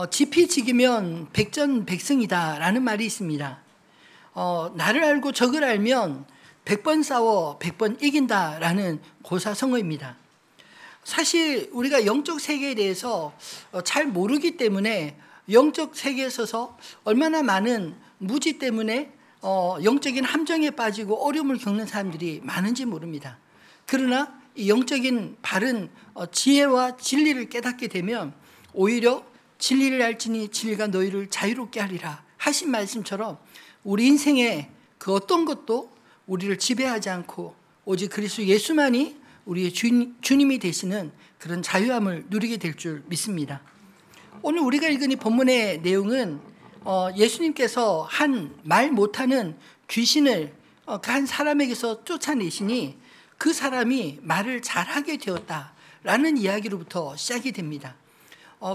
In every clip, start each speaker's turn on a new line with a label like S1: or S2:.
S1: 지피지기면 백전백승이다라는 말이 있습니다. 나를 알고 적을 알면 100번 싸워 100번 이긴다라는 고사성어입니다. 사실 우리가 영적 세계에 대해서 잘 모르기 때문에 영적 세계에 있어서 얼마나 많은 무지 때문에 영적인 함정에 빠지고 어려움을 겪는 사람들이 많은지 모릅니다. 그러나 이 영적인 바른 지혜와 진리를 깨닫게 되면 오히려 진리를 알지니 진리가 너희를 자유롭게 하리라 하신 말씀처럼 우리 인생의 그 어떤 것도 우리를 지배하지 않고 오직 그리스도 예수만이 우리의 주님이 되시는 그런 자유함을 누리게 될 줄 믿습니다. 오늘 우리가 읽은 이 본문의 내용은 예수님께서 한 말 못하는 귀신을 그 한 사람에게서 쫓아내시니 그 사람이 말을 잘하게 되었다라는 이야기로부터 시작이 됩니다.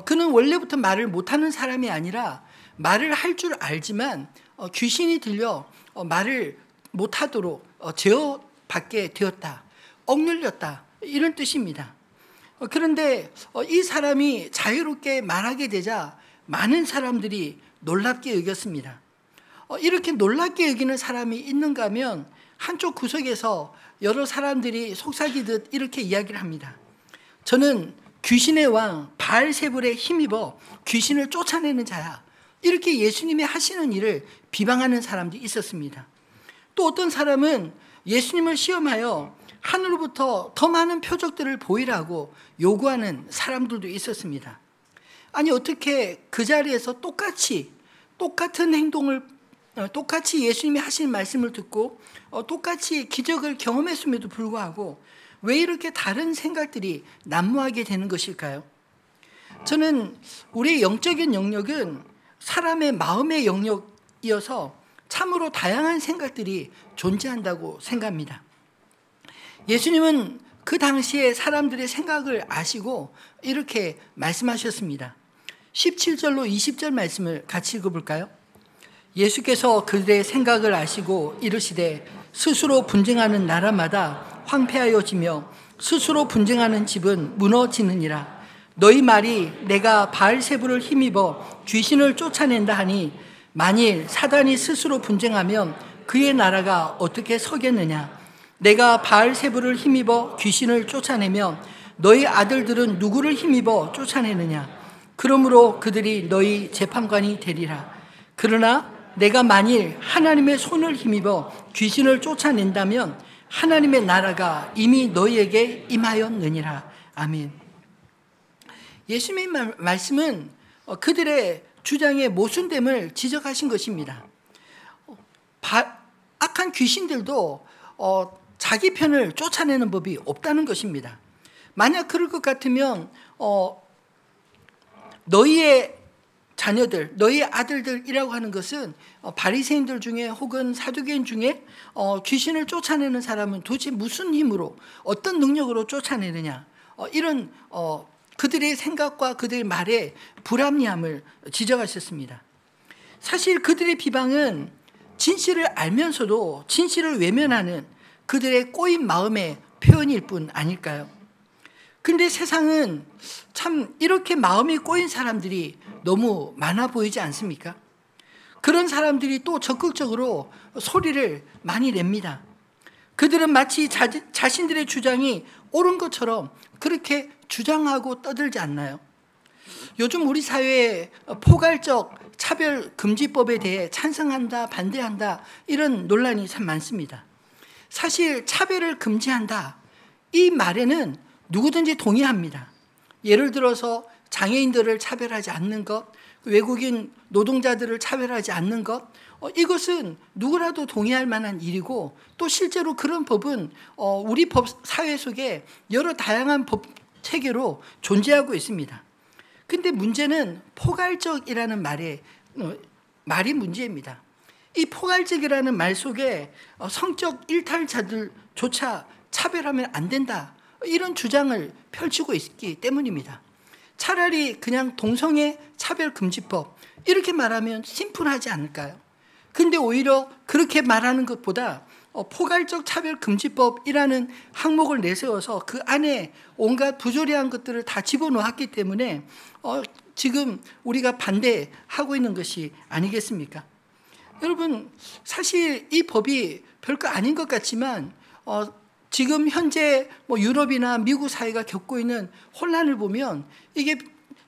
S1: 그는 원래부터 말을 못하는 사람이 아니라 말을 할 줄 알지만 귀신이 들려 말을 못하도록 제어받게 되었다, 억눌렸다 이런 뜻입니다. 그런데 이 사람이 자유롭게 말하게 되자 많은 사람들이 놀랍게 여겼습니다. 이렇게 놀랍게 여기는 사람이 있는가 하면 한쪽 구석에서 여러 사람들이 속삭이듯 이렇게 이야기를 합니다. 저는 귀신의 왕 바알세불에 힘입어 귀신을 쫓아내는 자야. 이렇게 예수님이 하시는 일을 비방하는 사람도 있었습니다. 또 어떤 사람은 예수님을 시험하여 하늘로부터 더 많은 표적들을 보이라고 요구하는 사람들도 있었습니다. 아니 어떻게 그 자리에서 똑같은 행동을 똑같이 예수님이 하신 말씀을 듣고 똑같이 기적을 경험했음에도 불구하고 왜 이렇게 다른 생각들이 난무하게 되는 것일까요? 저는 우리의 영적인 영역은 사람의 마음의 영역이어서 참으로 다양한 생각들이 존재한다고 생각합니다. 예수님은 그 당시에 사람들의 생각을 아시고 이렇게 말씀하셨습니다. 17절로 20절 말씀을 같이 읽어볼까요? 예수께서 그들의 생각을 아시고 이르시되 스스로 분쟁하는 나라마다 황폐하여지며 스스로 분쟁하는 집은 무너지느니라. 너희 말이 내가 바알세불을 힘입어 귀신을 쫓아낸다 하니 만일 사단이 스스로 분쟁하면 그의 나라가 어떻게 서겠느냐. 내가 바알세불을 힘입어 귀신을 쫓아내면 너희 아들들은 누구를 힘입어 쫓아내느냐. 그러므로 그들이 너희 재판관이 되리라. 그러나 내가 만일 하나님의 손을 힘입어 귀신을 쫓아낸다면 하나님의 나라가 이미 너희에게 임하였느니라. 아멘. 예수님의 말씀은 그들의 주장의 모순됨을 지적하신 것입니다. 악한 귀신들도 자기 편을 쫓아내는 법이 없다는 것입니다. 만약 그럴 것 같으면 너희의 자녀들, 너희의 아들들이라고 하는 것은 바리새인들 중에 혹은 사두개인 중에 귀신을 쫓아내는 사람은 도대체 무슨 힘으로 어떤 능력으로 쫓아내느냐 이런 그들의 생각과 그들의 말의 불합리함을 지적하셨습니다. 사실 그들의 비방은 진실을 알면서도 진실을 외면하는 그들의 꼬인 마음의 표현일 뿐 아닐까요? 근데 세상은 참 이렇게 마음이 꼬인 사람들이 너무 많아 보이지 않습니까? 그런 사람들이 또 적극적으로 소리를 많이 냅니다. 그들은 마치 자신들의 주장이 옳은 것처럼 그렇게 주장하고 떠들지 않나요? 요즘 우리 사회에 포괄적 차별금지법에 대해 찬성한다, 반대한다 이런 논란이 참 많습니다. 사실 차별을 금지한다 이 말에는 누구든지 동의합니다. 예를 들어서 장애인들을 차별하지 않는 것, 외국인 노동자들을 차별하지 않는 것, 이것은 누구라도 동의할 만한 일이고 또 실제로 그런 법은 우리 법 사회 속에 여러 다양한 법 체계로 존재하고 있습니다. 근데 문제는 포괄적이라는 말이 문제입니다. 이 포괄적이라는 말 속에 성적 일탈자들조차 차별하면 안 된다. 이런 주장을 펼치고 있기 때문입니다. 차라리 그냥 동성애 차별금지법 이렇게 말하면 심플하지 않을까요? 근데 오히려 그렇게 말하는 것보다 포괄적 차별금지법이라는 항목을 내세워서 그 안에 온갖 부조리한 것들을 다 집어넣었기 때문에 지금 우리가 반대하고 있는 것이 아니겠습니까? 여러분, 사실 이 법이 별거 아닌 것 같지만 지금 현재 유럽이나 미국 사회가 겪고 있는 혼란을 보면 이게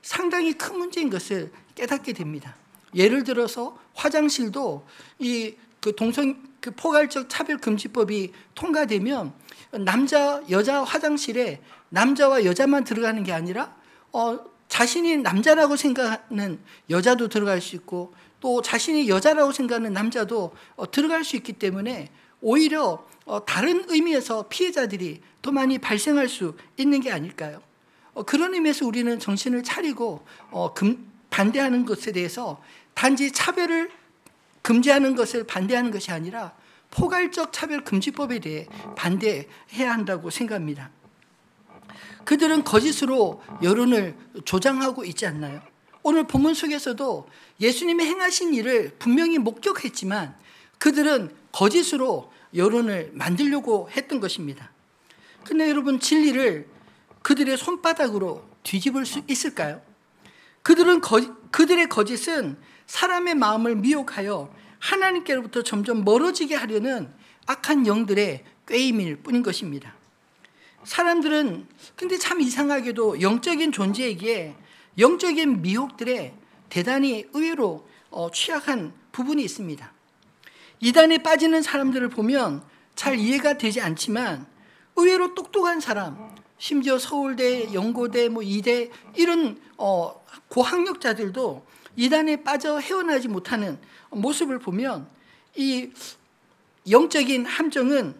S1: 상당히 큰 문제인 것을 깨닫게 됩니다. 예를 들어서 화장실도 그 포괄적 차별금지법이 통과되면 남자, 여자 화장실에 남자와 여자만 들어가는 게 아니라 자신이 남자라고 생각하는 여자도 들어갈 수 있고 또 자신이 여자라고 생각하는 남자도 들어갈 수 있기 때문에 오히려 다른 의미에서 피해자들이 더 많이 발생할 수 있는 게 아닐까요? 그런 의미에서 우리는 정신을 차리고 반대하는 것에 대해서 단지 차별을 금지하는 것을 반대하는 것이 아니라 포괄적 차별금지법에 대해 반대해야 한다고 생각합니다. 그들은 거짓으로 여론을 조장하고 있지 않나요? 오늘 본문 속에서도 예수님이 행하신 일을 분명히 목격했지만 그들은 거짓으로 여론을 만들려고 했던 것입니다. 근데 여러분, 진리를 그들의 손바닥으로 뒤집을 수 있을까요? 그들의 거짓은 사람의 마음을 미혹하여 하나님께로부터 점점 멀어지게 하려는 악한 영들의 꾀임일 뿐인 것입니다. 사람들은 근데 참 이상하게도 영적인 존재이기에 영적인 미혹들에 대단히 의외로 취약한 부분이 있습니다. 이단에 빠지는 사람들을 보면 잘 이해가 되지 않지만 의외로 똑똑한 사람, 심지어 서울대, 연고대, 이대 이런 고학력자들도 이단에 빠져 헤어나지 못하는 모습을 보면 이 영적인 함정은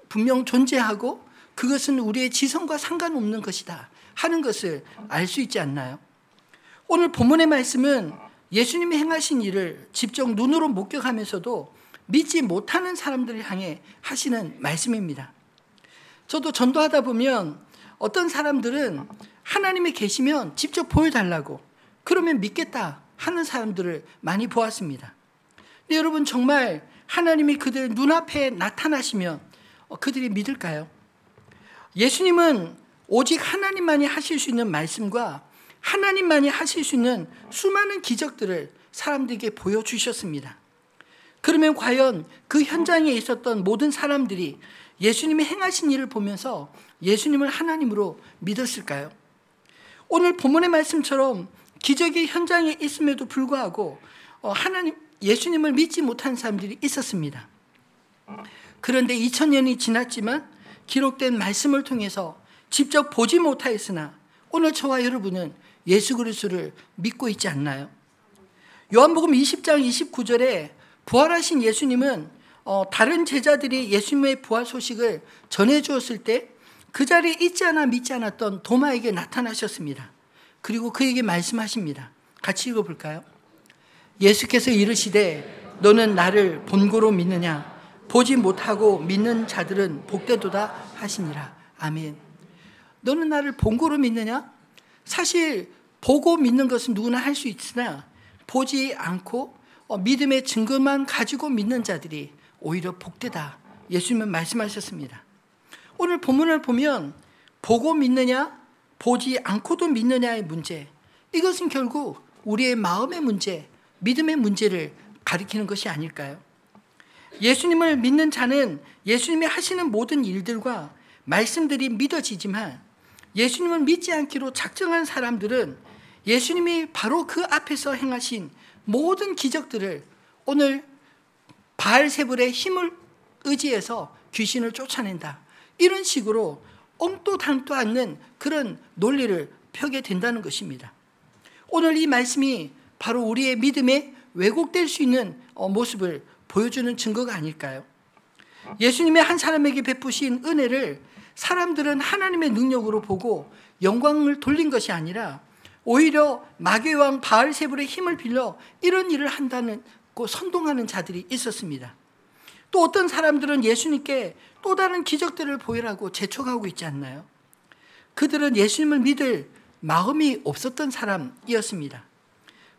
S1: 분명 존재하고 그것은 우리의 지성과 상관없는 것이다 하는 것을 알 수 있지 않나요? 오늘 본문의 말씀은 예수님이 행하신 일을 직접 눈으로 목격하면서도 믿지 못하는 사람들을 향해 하시는 말씀입니다. 저도 전도하다 보면 어떤 사람들은 하나님이 계시면 직접 보여달라고 그러면 믿겠다 하는 사람들을 많이 보았습니다. 근데 여러분, 정말 하나님이 그들 눈앞에 나타나시면 그들이 믿을까요? 예수님은 오직 하나님만이 하실 수 있는 말씀과 하나님만이 하실 수 있는 수많은 기적들을 사람들에게 보여주셨습니다. 그러면 과연 그 현장에 있었던 모든 사람들이 예수님이 행하신 일을 보면서 예수님을 하나님으로 믿었을까요? 오늘 본문의 말씀처럼 기적이 현장에 있음에도 불구하고 예수님을 믿지 못한 사람들이 있었습니다. 그런데 2000년이 지났지만 기록된 말씀을 통해서 직접 보지 못하였으나 오늘 저와 여러분은 예수 그리스도를 믿고 있지 않나요? 요한복음 20장 29절에 부활하신 예수님은 다른 제자들이 예수님의 부활 소식을 전해주었을 때 그 자리에 있지 않아 믿지 않았던 도마에게 나타나셨습니다. 그리고 그에게 말씀하십니다. 같이 읽어볼까요? 예수께서 이르시되 너는 나를 본고로 믿느냐? 보지 못하고 믿는 자들은 복되도다 하시니라. 아멘. 너는 나를 본고로 믿느냐? 사실 보고 믿는 것은 누구나 할 수 있으나 보지 않고 믿음의 증거만 가지고 믿는 자들이 오히려 복되다. 예수님은 말씀하셨습니다. 오늘 본문을 보면 보고 믿느냐, 보지 않고도 믿느냐의 문제, 이것은 결국 우리의 마음의 문제, 믿음의 문제를 가리키는 것이 아닐까요? 예수님을 믿는 자는 예수님이 하시는 모든 일들과 말씀들이 믿어지지만 예수님을 믿지 않기로 작정한 사람들은 예수님이 바로 그 앞에서 행하신 모든 기적들을 오늘 바알세불의 힘을 의지해서 귀신을 쫓아낸다, 이런 식으로 엉도 당도 않는 그런 논리를 펴게 된다는 것입니다. 오늘 이 말씀이 바로 우리의 믿음에 왜곡될 수 있는 모습을 보여주는 증거가 아닐까요? 예수님의 한 사람에게 베푸신 은혜를 사람들은 하나님의 능력으로 보고 영광을 돌린 것이 아니라 오히려 마귀의 왕 바알세불의 힘을 빌려 이런 일을 한다는 선동하는 자들이 있었습니다. 또 어떤 사람들은 예수님께 또 다른 기적들을 보이라고 재촉하고 있지 않나요? 그들은 예수님을 믿을 마음이 없었던 사람이었습니다.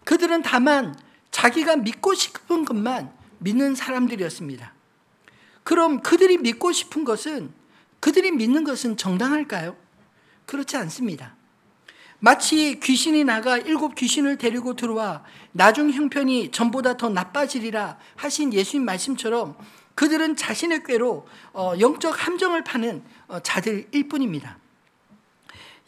S1: 그들은 다만 자기가 믿고 싶은 것만 믿는 사람들이었습니다. 그럼 그들이 믿고 싶은 것은, 그들이 믿는 것은 정당할까요? 그렇지 않습니다. 마치 귀신이 나가 7 귀신을 데리고 들어와 나중 형편이 전보다 더 나빠지리라 하신 예수님 말씀처럼 그들은 자신의 꾀로 영적 함정을 파는 자들일 뿐입니다.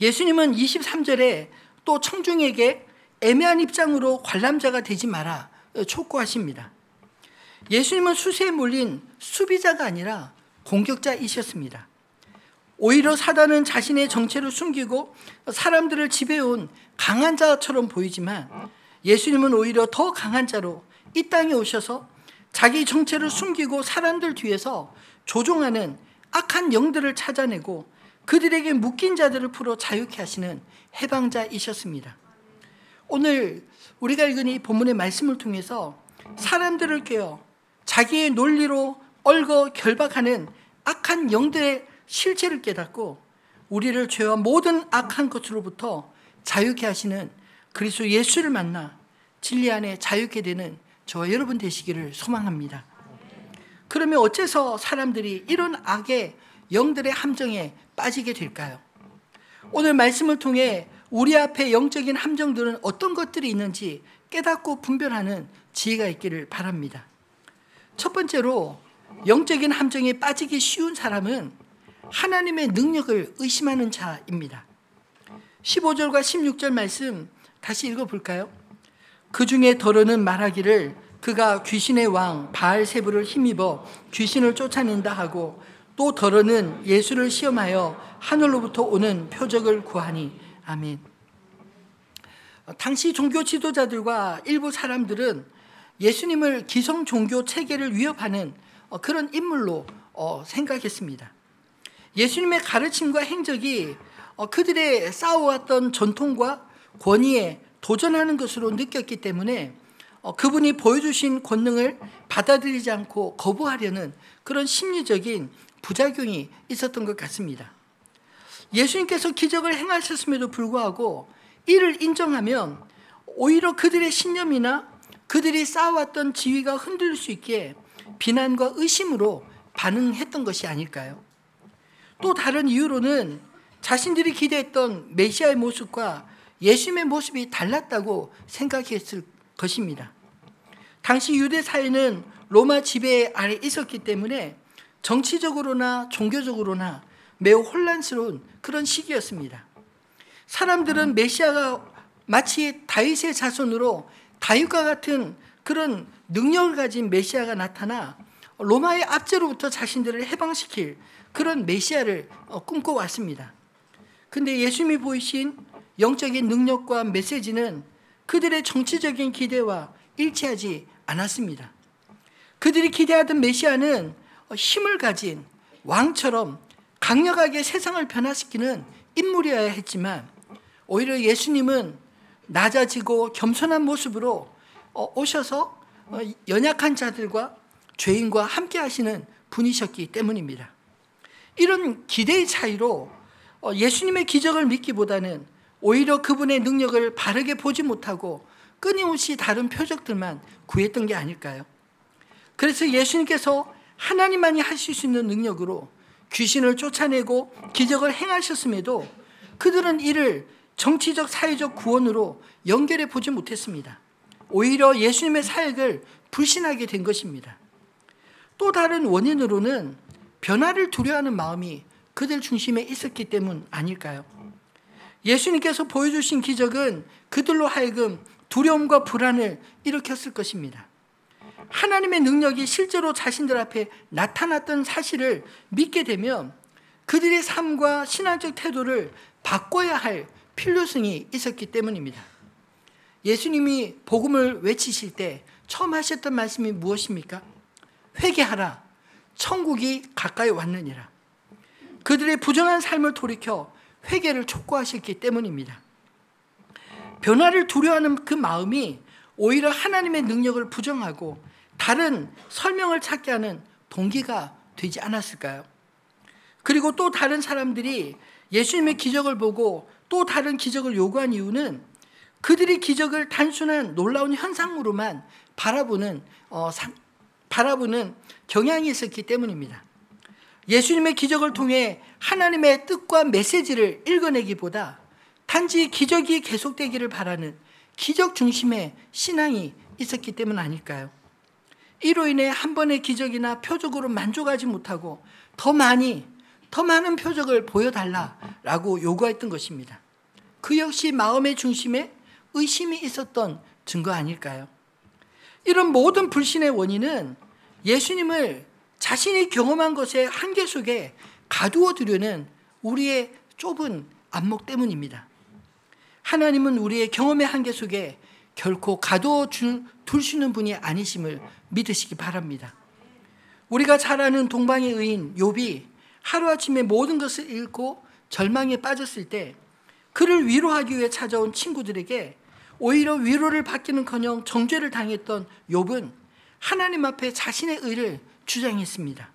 S1: 예수님은 23절에 또 청중에게 애매한 입장으로 관람자가 되지 마라 촉구하십니다. 예수님은 수세에 몰린 수비자가 아니라 공격자이셨습니다. 오히려 사단은 자신의 정체를 숨기고 사람들을 지배해온 강한 자처럼 보이지만 예수님은 오히려 더 강한 자로 이 땅에 오셔서 자기 정체를 숨기고 사람들 뒤에서 조종하는 악한 영들을 찾아내고 그들에게 묶인 자들을 풀어 자유케 하시는 해방자이셨습니다. 오늘 우리가 읽은 이 본문의 말씀을 통해서 사람들을 깨워 자기의 논리로 얽어 결박하는 악한 영들의 실체를 깨닫고 우리를 죄와 모든 악한 것으로부터 자유케 하시는 그리스도 예수를 만나 진리 안에 자유케 되는 저와 여러분 되시기를 소망합니다. 그러면 어째서 사람들이 이런 악의 영들의 함정에 빠지게 될까요? 오늘 말씀을 통해 우리 앞에 영적인 함정들은 어떤 것들이 있는지 깨닫고 분별하는 지혜가 있기를 바랍니다. 첫 번째로 영적인 함정에 빠지기 쉬운 사람은 하나님의 능력을 의심하는 자입니다. 15절과 16절 말씀 다시 읽어볼까요? 그 중에 더러는 말하기를 그가 귀신의 왕 바알세불을 힘입어 귀신을 쫓아낸다 하고 또 더러는 예수를 시험하여 하늘로부터 오는 표적을 구하니. 아멘. 당시 종교 지도자들과 일부 사람들은 예수님을 기성 종교 체계를 위협하는 그런 인물로 생각했습니다. 예수님의 가르침과 행적이 그들의 쌓아왔던 전통과 권위에 도전하는 것으로 느꼈기 때문에 그분이 보여주신 권능을 받아들이지 않고 거부하려는 그런 심리적인 부작용이 있었던 것 같습니다. 예수님께서 기적을 행하셨음에도 불구하고 이를 인정하면 오히려 그들의 신념이나 그들이 쌓아왔던 지위가 흔들릴 수 있게 비난과 의심으로 반응했던 것이 아닐까요? 또 다른 이유로는 자신들이 기대했던 메시아의 모습과 예수님의 모습이 달랐다고 생각했을 것입니다. 당시 유대 사회는 로마 지배 아래 있었기 때문에 정치적으로나 종교적으로나 매우 혼란스러운 그런 시기였습니다. 사람들은 메시아가 마치 다윗의 자손으로 다윗과 같은 그런 능력을 가진 메시아가 나타나 로마의 압제로부터 자신들을 해방시킬 그런 메시아를 꿈꿔왔습니다. 근데 예수님이 보이신 영적인 능력과 메시지는 그들의 정치적인 기대와 일치하지 않았습니다. 그들이 기대하던 메시아는 힘을 가진 왕처럼 강력하게 세상을 변화시키는 인물이어야 했지만 오히려 예수님은 낮아지고 겸손한 모습으로 오셔서 연약한 자들과 죄인과 함께 하시는 분이셨기 때문입니다. 이런 기대의 차이로 예수님의 기적을 믿기보다는 오히려 그분의 능력을 바르게 보지 못하고 끊임없이 다른 표적들만 구했던 게 아닐까요? 그래서 예수님께서 하나님만이 하실 수 있는 능력으로 귀신을 쫓아내고 기적을 행하셨음에도 그들은 이를 정치적 사회적 구원으로 연결해 보지 못했습니다. 오히려 예수님의 사역을 불신하게 된 것입니다. 또 다른 원인으로는 변화를 두려워하는 마음이 그들 중심에 있었기 때문 아닐까요? 예수님께서 보여주신 기적은 그들로 하여금 두려움과 불안을 일으켰을 것입니다. 하나님의 능력이 실제로 자신들 앞에 나타났던 사실을 믿게 되면 그들의 삶과 신앙적 태도를 바꿔야 할 필요성이 있었기 때문입니다. 예수님이 복음을 외치실 때 처음 하셨던 말씀이 무엇입니까? 회개하라, 천국이 가까이 왔느니라. 그들의 부정한 삶을 돌이켜 회개를 촉구하셨기 때문입니다. 변화를 두려워하는 그 마음이 오히려 하나님의 능력을 부정하고 다른 설명을 찾게 하는 동기가 되지 않았을까요? 그리고 또 다른 사람들이 예수님의 기적을 보고 또 다른 기적을 요구한 이유는 그들이 기적을 단순한 놀라운 현상으로만 바라보는 경향이 있었기 때문입니다. 예수님의 기적을 통해 하나님의 뜻과 메시지를 읽어내기보다 단지 기적이 계속되기를 바라는 기적 중심의 신앙이 있었기 때문 아닐까요? 이로 인해 한 번의 기적이나 표적으로 만족하지 못하고 더 많은 표적을 보여달라라고 요구했던 것입니다. 그 역시 마음의 중심에 의심이 있었던 증거 아닐까요? 이런 모든 불신의 원인은 예수님을 자신이 경험한 것의 한계 속에 가두어 두려는 우리의 좁은 안목 때문입니다. 하나님은 우리의 경험의 한계 속에 결코 가두어 둘 수 있는 분이 아니심을 믿으시기 바랍니다. 우리가 잘 아는 동방의 의인 욥이 하루아침에 모든 것을 잃고 절망에 빠졌을 때 그를 위로하기 위해 찾아온 친구들에게 오히려 위로를 받기는커녕 정죄를 당했던 욥은 하나님 앞에 자신의 의를 주장했습니다.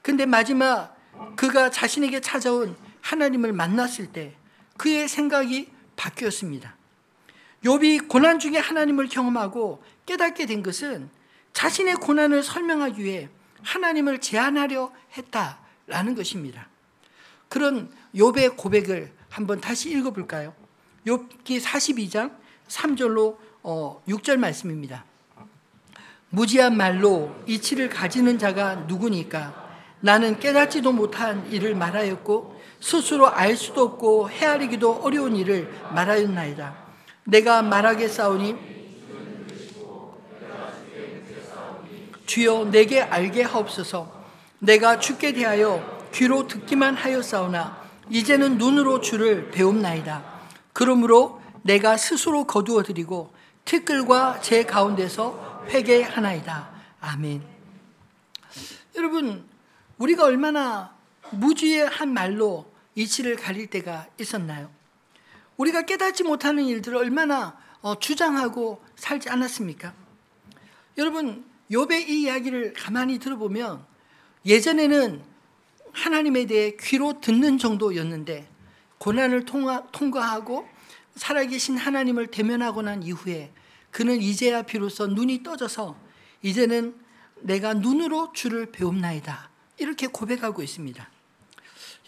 S1: 근데 마지막 그가 자신에게 찾아온 하나님을 만났을 때 그의 생각이 바뀌었습니다. 욥이 고난 중에 하나님을 경험하고 깨닫게 된 것은 자신의 고난을 설명하기 위해 하나님을 제안하려 했다라는 것입니다. 그런 욥의 고백을 한번 다시 읽어볼까요? 욥기 42장 3절로 6절 말씀입니다. 무지한 말로 이치를 가지는 자가 누구니까? 나는 깨닫지도 못한 일을 말하였고 스스로 알 수도 없고 헤아리기도 어려운 일을 말하였나이다. 내가 말하겠사오니 주여 내게 알게 하옵소서. 내가 주께 대하여 귀로 듣기만 하였사오나 이제는 눈으로 주를 배움나이다. 그러므로 내가 스스로 거두어드리고 티끌과 제 가운데서 회개하나이다. 아멘. 여러분, 우리가 얼마나 무지한 말로 이치를 가릴 때가 있었나요? 우리가 깨닫지 못하는 일들을 얼마나 주장하고 살지 않았습니까? 여러분, 욥의 이 이야기를 가만히 들어보면 예전에는 하나님에 대해 귀로 듣는 정도였는데 고난을 통과하고 살아계신 하나님을 대면하고 난 이후에 그는 이제야 비로소 눈이 떠져서 이제는 내가 눈으로 주를 배움나이다. 이렇게 고백하고 있습니다.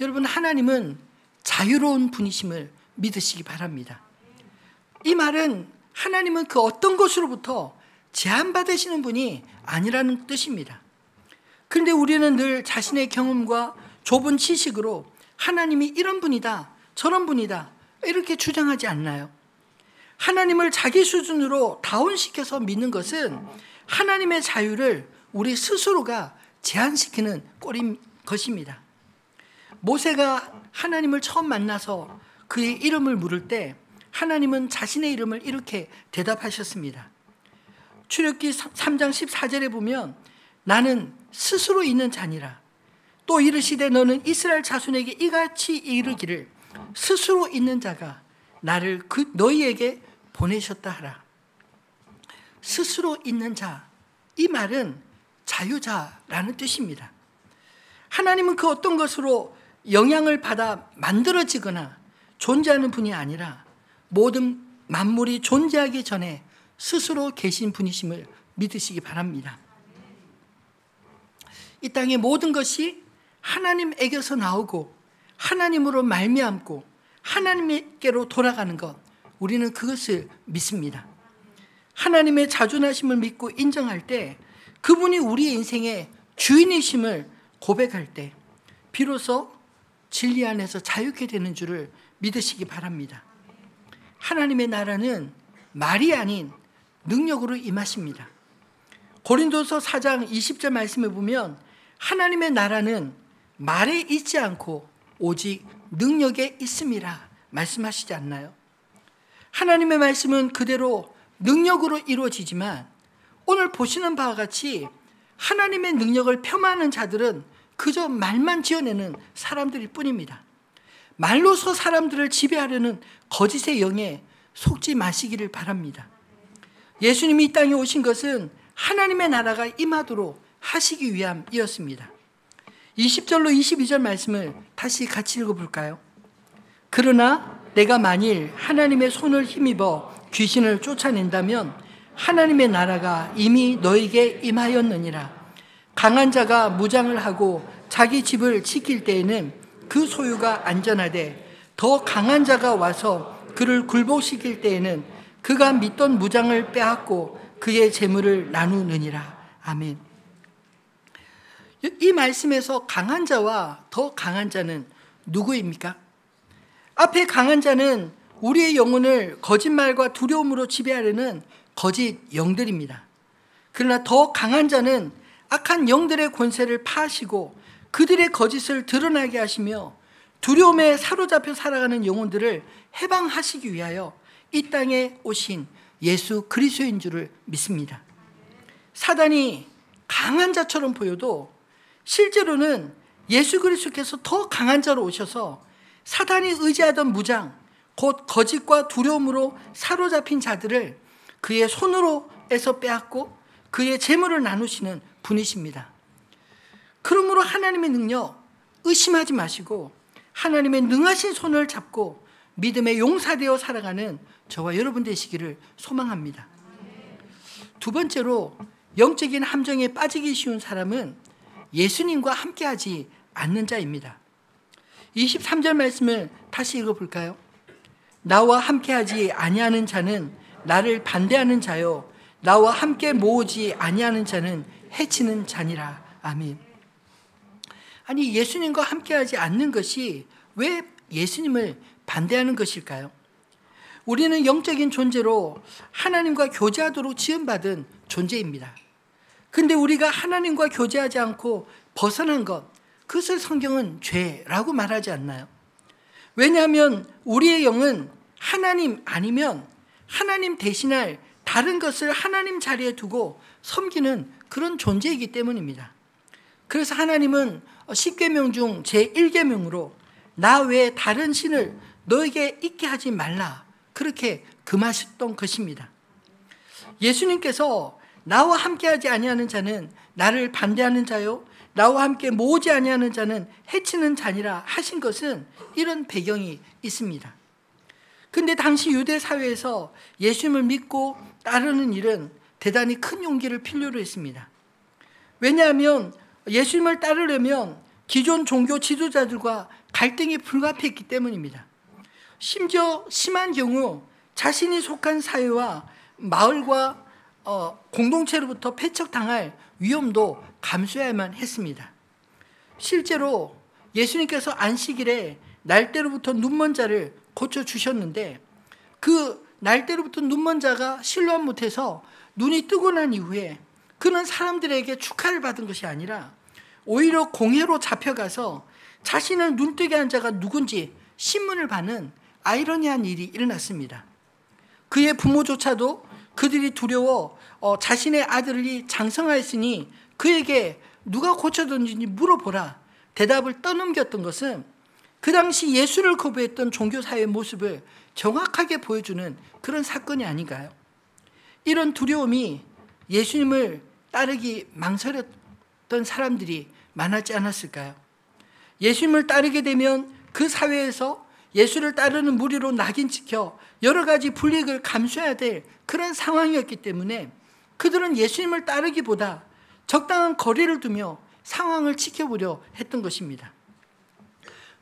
S1: 여러분, 하나님은 자유로운 분이심을 믿으시기 바랍니다. 이 말은 하나님은 그 어떤 것으로부터 제한받으시는 분이 아니라는 뜻입니다. 그런데 우리는 늘 자신의 경험과 좁은 지식으로 하나님이 이런 분이다, 저런 분이다 이렇게 주장하지 않나요? 하나님을 자기 수준으로 다운시켜서 믿는 것은 하나님의 자유를 우리 스스로가 제한시키는 꼴인 것입니다. 모세가 하나님을 처음 만나서 그의 이름을 물을 때 하나님은 자신의 이름을 이렇게 대답하셨습니다. 출애굽기 3장 14절에 보면 나는 스스로 있는 자니라. 또 이르시되 너는 이스라엘 자손에게 이같이 이르기를 스스로 있는 자가 나를 너희에게 보내셨다 하라. 스스로 있는 자, 이 말은 자유자라는 뜻입니다. 하나님은 그 어떤 것으로 영향을 받아 만들어지거나 존재하는 분이 아니라 모든 만물이 존재하기 전에 스스로 계신 분이심을 믿으시기 바랍니다. 이 땅의 모든 것이 하나님에게서 나오고 하나님으로 말미암고 하나님께로 돌아가는 것, 우리는 그것을 믿습니다. 하나님의 자존하심을 믿고 인정할 때 그분이 우리의 인생의 주인이심을 고백할 때 비로소 진리 안에서 자유케 되는 줄을 믿으시기 바랍니다. 하나님의 나라는 말이 아닌 능력으로 임하십니다. 고린도서 4장 20절 말씀에 보면 하나님의 나라는 말에 있지 않고 오직 능력에 있음이라 말씀하시지 않나요? 하나님의 말씀은 그대로 능력으로 이루어지지만 오늘 보시는 바와 같이 하나님의 능력을 폄하하는 자들은 그저 말만 지어내는 사람들일 뿐입니다. 말로서 사람들을 지배하려는 거짓의 영에 속지 마시기를 바랍니다. 예수님이 이 땅에 오신 것은 하나님의 나라가 임하도록 하시기 위함이었습니다. 20절로 22절 말씀을 다시 같이 읽어볼까요? 그러나 내가 만일 하나님의 손을 힘입어 귀신을 쫓아낸다면 하나님의 나라가 이미 너에게 임하였느니라. 강한 자가 무장을 하고 자기 집을 지킬 때에는 그 소유가 안전하되 더 강한 자가 와서 그를 굴복시킬 때에는 그가 믿던 무장을 빼앗고 그의 재물을 나누느니라. 아멘. 이 말씀에서 강한 자와 더 강한 자는 누구입니까? 앞에 강한 자는 우리의 영혼을 거짓말과 두려움으로 지배하려는 거짓 영들입니다. 그러나 더 강한 자는 악한 영들의 권세를 파하시고 그들의 거짓을 드러나게 하시며 두려움에 사로잡혀 살아가는 영혼들을 해방하시기 위하여 이 땅에 오신 예수 그리스도인 줄을 믿습니다. 사단이 강한 자처럼 보여도 실제로는 예수 그리스도께서 더 강한 자로 오셔서 사단이 의지하던 무장, 곧 거짓과 두려움으로 사로잡힌 자들을 그의 손으로에서 빼앗고 그의 재물을 나누시는 분이십니다. 그러므로 하나님의 능력 의심하지 마시고 하나님의 능하신 손을 잡고 믿음의 용사되어 살아가는 저와 여러분 되시기를 소망합니다. 두 번째로 영적인 함정에 빠지기 쉬운 사람은 예수님과 함께하지 않는 자입니다. 23절 말씀을 다시 읽어볼까요? 나와 함께하지 아니하는 자는 나를 반대하는 자요 나와 함께 모으지 아니하는 자는 해치는 자니라. 아멘. 아니, 예수님과 함께하지 않는 것이 왜 예수님을 반대하는 것일까요? 우리는 영적인 존재로 하나님과 교제하도록 지음받은 존재입니다. 근데 우리가 하나님과 교제하지 않고 벗어난 것, 그것을 성경은 죄라고 말하지 않나요? 왜냐하면 우리의 영은 하나님 아니면 하나님 대신할 다른 것을 하나님 자리에 두고 섬기는 그런 존재이기 때문입니다. 그래서 하나님은 10계명 중 제1계명으로 나 외에 다른 신을 너에게 있게 하지 말라, 그렇게 금하셨던 것입니다. 예수님께서 나와 함께하지 아니하는 자는 나를 반대하는 자요 나와 함께 모으지 아니하는 자는 해치는 자니라 하신 것은 이런 배경이 있습니다. 근데 당시 유대 사회에서 예수님을 믿고 따르는 일은 대단히 큰 용기를 필요로 했습니다. 왜냐하면 예수님을 따르려면 기존 종교 지도자들과 갈등이 불가피했기 때문입니다. 심지어 심한 경우 자신이 속한 사회와 마을과 공동체로부터 패척당할 위험도 감수해야만 했습니다. 실제로 예수님께서 안식일에 날때로부터 눈먼 자를 고쳐주셨는데 그 날때로부터 눈먼 자가 실로암 못해서 눈이 뜨고 난 이후에 그는 사람들에게 축하를 받은 것이 아니라 오히려 공회로 잡혀가서 자신을 눈뜨게 한 자가 누군지 신문을 받는 아이러니한 일이 일어났습니다. 그의 부모조차도 그들이 두려워 자신의 아들이 장성하였으니 그에게 누가 고쳐줬는지 물어보라 대답을 떠넘겼던 것은 그 당시 예수를 거부했던 종교사회의 모습을 정확하게 보여주는 그런 사건이 아닌가요? 이런 두려움이 예수님을 따르기 망설였던 사람들이 많았지 않았을까요? 예수님을 따르게 되면 그 사회에서 예수를 따르는 무리로 낙인 찍혀 여러 가지 불이익을 감수해야 될 그런 상황이었기 때문에 그들은 예수님을 따르기보다 적당한 거리를 두며 상황을 지켜보려 했던 것입니다.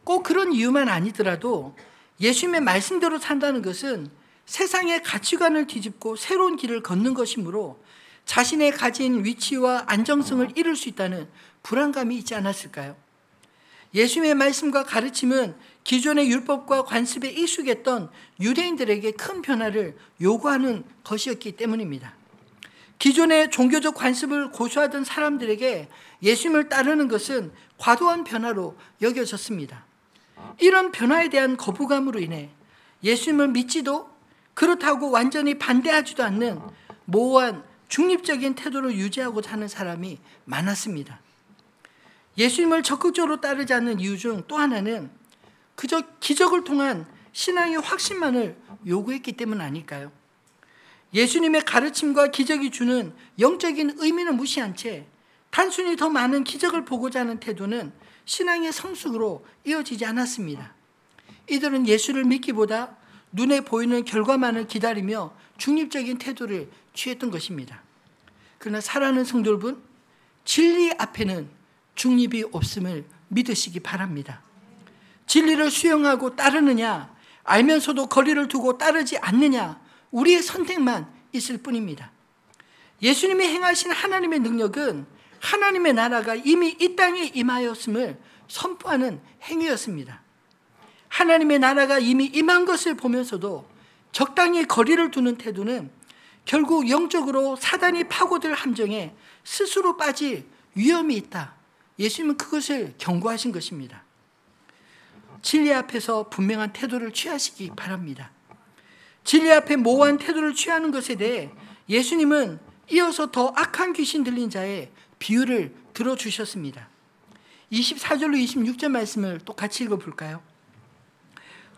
S1: 꼭 그런 이유만 아니더라도 예수님의 말씀대로 산다는 것은 세상의 가치관을 뒤집고 새로운 길을 걷는 것이므로 자신의 가진 위치와 안정성을 잃을 수 있다는 불안감이 있지 않았을까요? 예수님의 말씀과 가르침은 기존의 율법과 관습에 익숙했던 유대인들에게 큰 변화를 요구하는 것이었기 때문입니다. 기존의 종교적 관습을 고수하던 사람들에게 예수님을 따르는 것은 과도한 변화로 여겨졌습니다. 이런 변화에 대한 거부감으로 인해 예수님을 믿지도 그렇다고 완전히 반대하지도 않는 모호한 중립적인 태도를 유지하고자 하는 사람이 많았습니다. 예수님을 적극적으로 따르지 않는 이유 중 또 하나는 그저 기적을 통한 신앙의 확신만을 요구했기 때문 아닐까요? 예수님의 가르침과 기적이 주는 영적인 의미를 무시한 채 단순히 더 많은 기적을 보고자 하는 태도는 신앙의 성숙으로 이어지지 않았습니다. 이들은 예수를 믿기보다 눈에 보이는 결과만을 기다리며 중립적인 태도를 취했던 것입니다. 그러나 사랑하는 성도 여러분, 진리 앞에는 중립이 없음을 믿으시기 바랍니다. 진리를 수용하고 따르느냐, 알면서도 거리를 두고 따르지 않느냐, 우리의 선택만 있을 뿐입니다. 예수님이 행하신 하나님의 능력은 하나님의 나라가 이미 이 땅에 임하였음을 선포하는 행위였습니다. 하나님의 나라가 이미 임한 것을 보면서도 적당히 거리를 두는 태도는 결국 영적으로 사단이 파고들 함정에 스스로 빠질 위험이 있다. 예수님은 그것을 경고하신 것입니다. 진리 앞에서 분명한 태도를 취하시기 바랍니다. 진리 앞에 모호한 태도를 취하는 것에 대해 예수님은 이어서 더 악한 귀신 들린 자의 비유를 들어주셨습니다. 24절로 26절 말씀을 또 같이 읽어볼까요?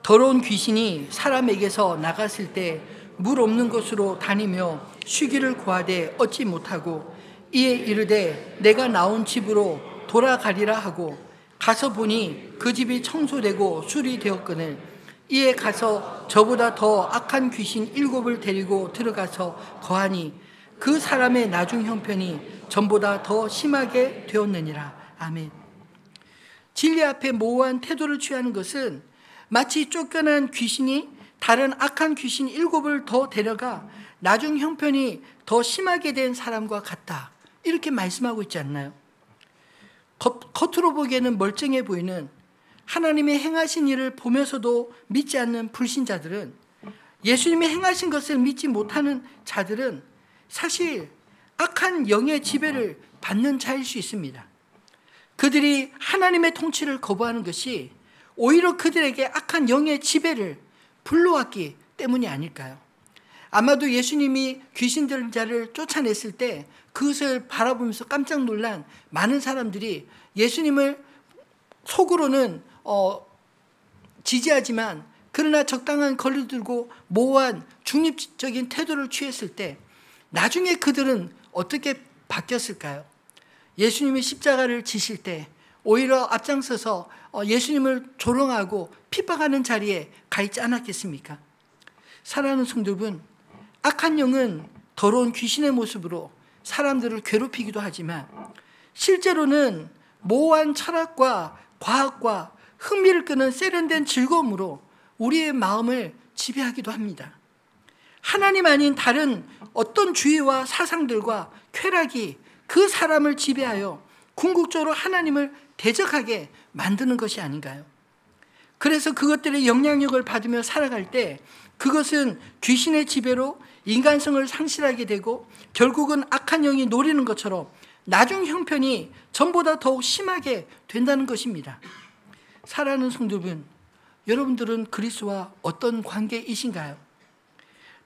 S1: 더러운 귀신이 사람에게서 나갔을 때 물 없는 곳으로 다니며 쉬기를 구하되 얻지 못하고 이에 이르되 내가 나온 집으로 돌아가리라 하고 가서 보니 그 집이 청소되고 수리되었거늘 이에 가서 저보다 더 악한 귀신 7을 데리고 들어가서 거하니 그 사람의 나중 형편이 전보다 더 심하게 되었느니라. 아멘. 진리 앞에 모호한 태도를 취하는 것은 마치 쫓겨난 귀신이 다른 악한 귀신 7을 더 데려가 나중 형편이 더 심하게 된 사람과 같다. 이렇게 말씀하고 있지 않나요? 겉으로 보기에는 멀쩡해 보이는 하나님의 행하신 일을 보면서도 믿지 않는 불신자들은, 예수님이 행하신 것을 믿지 못하는 자들은 사실 악한 영의 지배를 받는 자일 수 있습니다. 그들이 하나님의 통치를 거부하는 것이 오히려 그들에게 악한 영의 지배를 불러왔기 때문이 아닐까요? 아마도 예수님이 귀신 들린 자를 쫓아냈을 때 그것을 바라보면서 깜짝 놀란 많은 사람들이 예수님을 속으로는 지지하지만 그러나 적당한 거리를 두고 모호한 중립적인 태도를 취했을 때 나중에 그들은 어떻게 바뀌었을까요? 예수님이 십자가를 지실 때 오히려 앞장서서 예수님을 조롱하고 핍박하는 자리에 가 있지 않았겠습니까? 사랑하는 성도 여러분, 악한 영은 더러운 귀신의 모습으로 사람들을 괴롭히기도 하지만 실제로는 모호한 철학과 과학과 흥미를 끄는 세련된 즐거움으로 우리의 마음을 지배하기도 합니다. 하나님 아닌 다른 어떤 주의와 사상들과 쾌락이 그 사람을 지배하여 궁극적으로 하나님을 대적하게 만드는 것이 아닌가요? 그래서 그것들의 영향력을 받으며 살아갈 때 그것은 귀신의 지배로 인간성을 상실하게 되고 결국은 악한 영이 노리는 것처럼 나중 형편이 전보다 더욱 심하게 된다는 것입니다. 사랑하는 성도분, 여러분들은 그리스도와 어떤 관계이신가요?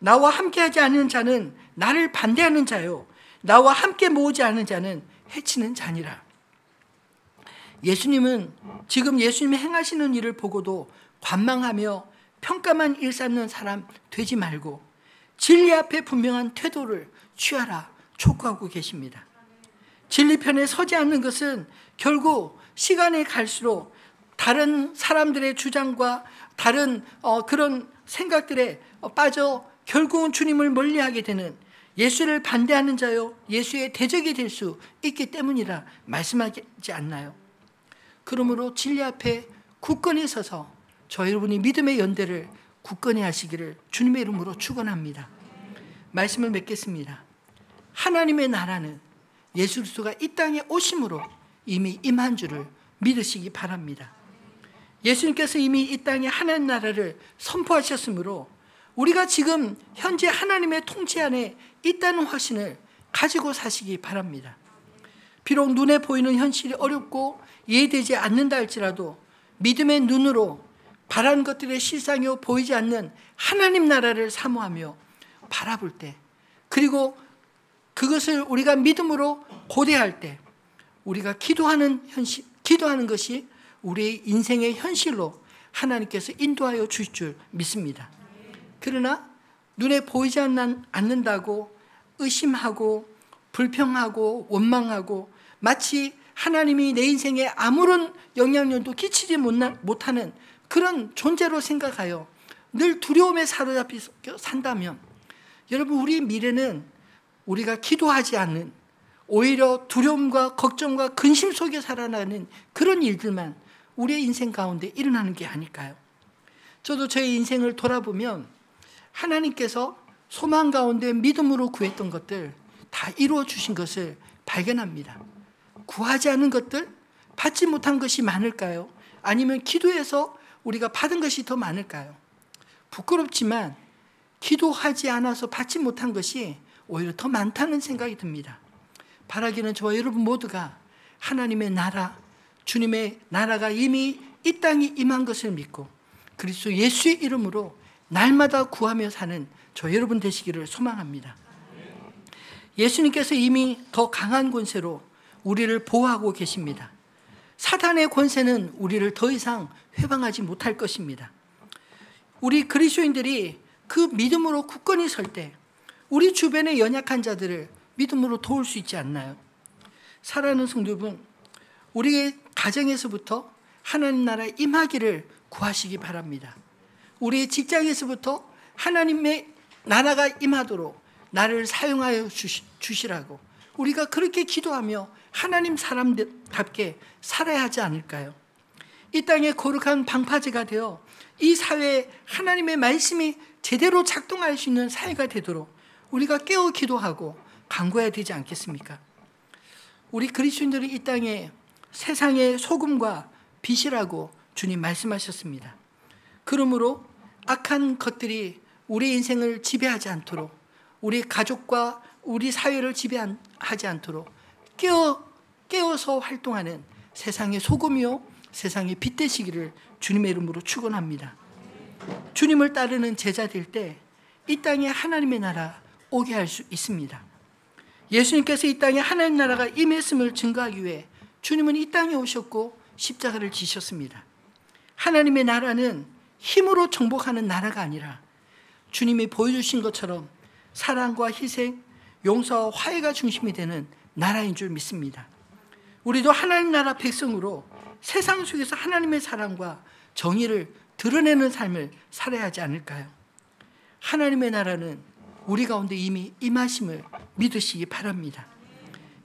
S1: 나와 함께하지 않는 자는 나를 반대하는 자요, 나와 함께 모으지 않는 자는 해치는 자니라. 예수님은 지금 예수님이 행하시는 일을 보고도 관망하며 평가만 일삼는 사람 되지 말고 진리 앞에 분명한 태도를 취하라 촉구하고 계십니다. 진리편에 서지 않는 것은 결국 시간이 갈수록 다른 사람들의 주장과 다른 그런 생각들에 빠져 결국은 주님을 멀리하게 되는, 예수를 반대하는 자요 예수의 대적이 될 수 있기 때문이라 말씀하지 않나요? 그러므로 진리 앞에 굳건히 서서 저 여러분이 믿음의 연대를 굳건히 하시기를 주님의 이름으로 축원합니다. 말씀을 맺겠습니다. 하나님의 나라는 예수 그리스도가 이 땅에 오심으로 이미 임한 줄을 믿으시기 바랍니다. 예수님께서 이미 이 땅에 하나님 나라를 선포하셨으므로 우리가 지금 현재 하나님의 통치 안에 있다는 확신을 가지고 사시기 바랍니다. 비록 눈에 보이는 현실이 어렵고 이해되지 않는다 할지라도 믿음의 눈으로 바라는 것들의 실상이 보이지 않는 하나님 나라를 사모하며 바라볼 때, 그리고 그것을 우리가 믿음으로 고대할 때 우리가 기도하는 것이 우리의 인생의 현실로 하나님께서 인도하여 주실 줄 믿습니다. 그러나 눈에 보이지 않는다고 의심하고 불평하고 원망하고 마치 하나님이 내 인생에 아무런 영향력도 끼치지 못하는 그런 존재로 생각하여 늘 두려움에 사로잡혀 산다면 여러분, 우리 미래는 우리가 기도하지 않는, 오히려 두려움과 걱정과 근심 속에 살아나는 그런 일들만 우리의 인생 가운데 일어나는 게 아닐까요? 저도 저의 인생을 돌아보면 하나님께서 소망 가운데 믿음으로 구했던 것들 다 이루어 주신 것을 발견합니다. 구하지 않은 것들, 받지 못한 것이 많을까요? 아니면 기도해서 우리가 받은 것이 더 많을까요? 부끄럽지만 기도하지 않아서 받지 못한 것이 오히려 더 많다는 생각이 듭니다. 바라기는 저와 여러분 모두가 하나님의 나라, 주님의 나라가 이미 이 땅에 임한 것을 믿고 그리스도 예수의 이름으로 날마다 구하며 사는 저 여러분 되시기를 소망합니다. 예수님께서 이미 더 강한 권세로 우리를 보호하고 계십니다. 사단의 권세는 우리를 더 이상 회방하지 못할 것입니다. 우리 그리스도인들이 그 믿음으로 굳건히 설 때 우리 주변의 연약한 자들을 믿음으로 도울 수 있지 않나요? 사랑하는 성도 여러분, 우리의 가정에서부터 하나님 나라 임하기를 구하시기 바랍니다. 우리의 직장에서부터 하나님의 나라가 임하도록 나를 사용하여 주시라고 우리가 그렇게 기도하며 하나님 사람답게 살아야 하지 않을까요? 이 땅에 거룩한 방파제가 되어 이 사회에 하나님의 말씀이 제대로 작동할 수 있는 사회가 되도록 우리가 깨어 기도하고 간구해야 되지 않겠습니까? 우리 그리스도인들이 이 땅에 세상의 소금과 빛이라고 주님 말씀하셨습니다. 그러므로 악한 것들이 우리 인생을 지배하지 않도록 우리 가족과 우리 사회를 지배하지 않도록 깨어서 활동하는 세상의 소금이요 세상의 빛 되시기를 주님의 이름으로 축원합니다. 주님을 따르는 제자 될 때 이 땅에 하나님의 나라 오게 할 수 있습니다. 예수님께서 이 땅에 하나님 나라가 임했음을 증거하기 위해 주님은 이 땅에 오셨고 십자가를 지셨습니다. 하나님의 나라는 힘으로 정복하는 나라가 아니라 주님이 보여주신 것처럼 사랑과 희생, 용서와 화해가 중심이 되는 나라인 줄 믿습니다. 우리도 하나님 나라 백성으로 세상 속에서 하나님의 사랑과 정의를 드러내는 삶을 살아야 하지 않을까요? 하나님의 나라는 우리 가운데 이미 임하심을 믿으시기 바랍니다.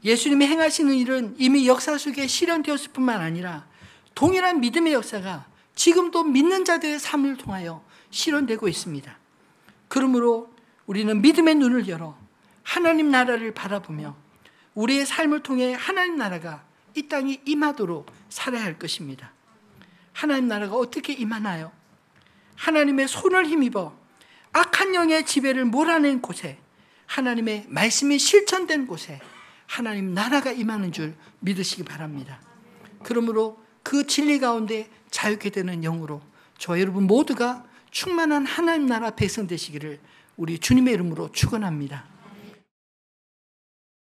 S1: 예수님이 행하시는 일은 이미 역사 속에 실현되었을 뿐만 아니라 동일한 믿음의 역사가 지금도 믿는 자들의 삶을 통하여 실현되고 있습니다. 그러므로 우리는 믿음의 눈을 열어 하나님 나라를 바라보며 우리의 삶을 통해 하나님 나라가 이 땅에 임하도록 살아야 할 것입니다. 하나님 나라가 어떻게 임하나요? 하나님의 손을 힘입어 악한 영의 지배를 몰아낸 곳에 하나님의 말씀이 실천된 곳에 하나님 나라가 임하는 줄 믿으시기 바랍니다. 그러므로 그 진리 가운데 자유케 되는 영으로 저 여러분 모두가 충만한 하나님 나라 백성 되시기를 우리 주님의 이름으로 축원합니다.